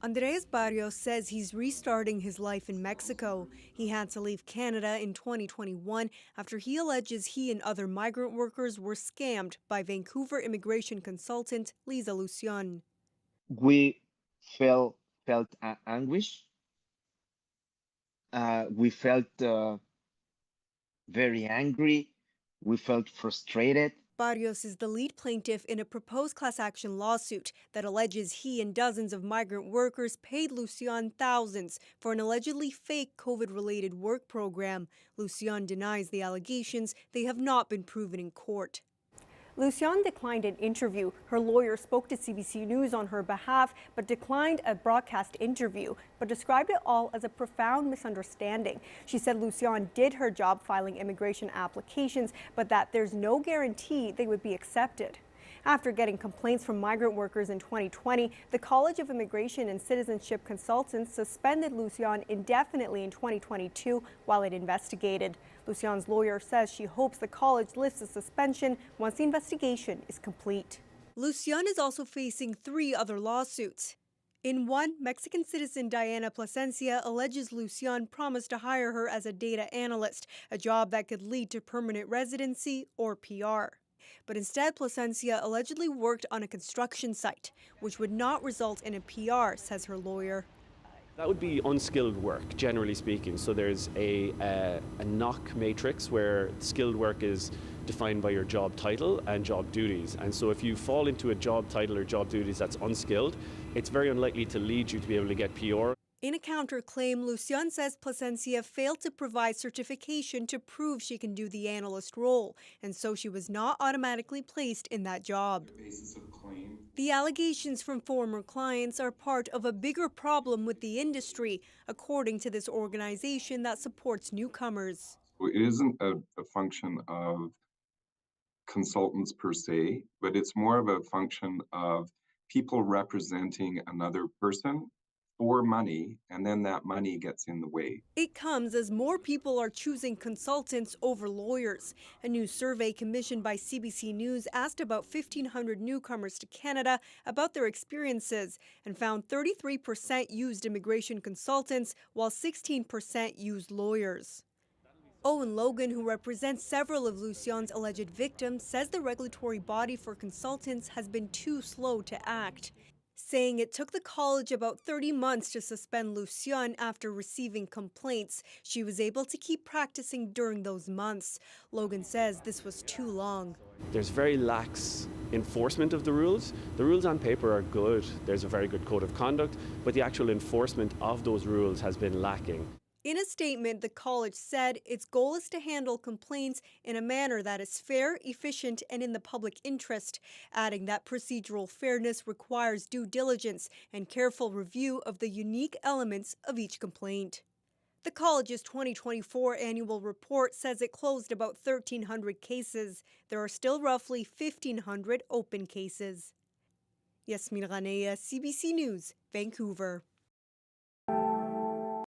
Andres Barrios says he's restarting his life in Mexico. He had to leave Canada in 2021 after he alleges he and other migrant workers were scammed by Vancouver immigration consultant Lisa Lucian. We felt anguish. We felt very angry. We felt frustrated. Barrios is the lead plaintiff in a proposed class action lawsuit that alleges he and dozens of migrant workers paid Lucian thousands for an allegedly fake COVID-related work program. Lucian denies the allegations. They have not been proven in court. Lucian declined an interview. Her lawyer spoke to CBC News on her behalf, but declined a broadcast interview, but described it all as a profound misunderstanding. She said Lucian did her job filing immigration applications, but that there's no guarantee they would be accepted. After getting complaints from migrant workers in 2020, the College of Immigration and Citizenship Consultants suspended Lucian indefinitely in 2022 while it investigated. Lucian's lawyer says she hopes the college lifts the suspension once the investigation is complete. Lucian is also facing 3 other lawsuits. In one, Mexican citizen Diana Plasencia alleges Lucian promised to hire her as a data analyst, a job that could lead to permanent residency or PR. But instead, Plasencia allegedly worked on a construction site, which would not result in a PR, says her lawyer. That would be unskilled work, generally speaking. So there's a knock matrix where skilled work is defined by your job title and job duties. And so if you fall into a job title or job duties that's unskilled, it's very unlikely to lead you to be able to get PR. In a counterclaim, Lucian says Plasencia failed to provide certification to prove she can do the analyst role, and so she was not automatically placed in that job. The allegations from former clients are part of a bigger problem with the industry, according to this organization that supports newcomers. It isn't a function of consultants per se, but it's more of a function of people representing another person for money, and then that money gets in the way. It comes as more people are choosing consultants over lawyers. A new survey commissioned by CBC News asked about 1,500 newcomers to Canada about their experiences and found 33% used immigration consultants, while 16% used lawyers. Owen Logan, who represents several of Lucian's alleged victims, says the regulatory body for consultants has been too slow to act, saying it took the college about 30 months to suspend Lucian after receiving complaints. She was able to keep practicing during those months. Logan says this was too long. There's very lax enforcement of the rules. The rules on paper are good. There's a very good code of conduct, but the actual enforcement of those rules has been lacking. In a statement, the college said its goal is to handle complaints in a manner that is fair, efficient, and in the public interest, adding that procedural fairness requires due diligence and careful review of the unique elements of each complaint. The college's 2024 annual report says it closed about 1,300 cases. There are still roughly 1,500 open cases. Yasmin Ranea, CBC News, Vancouver.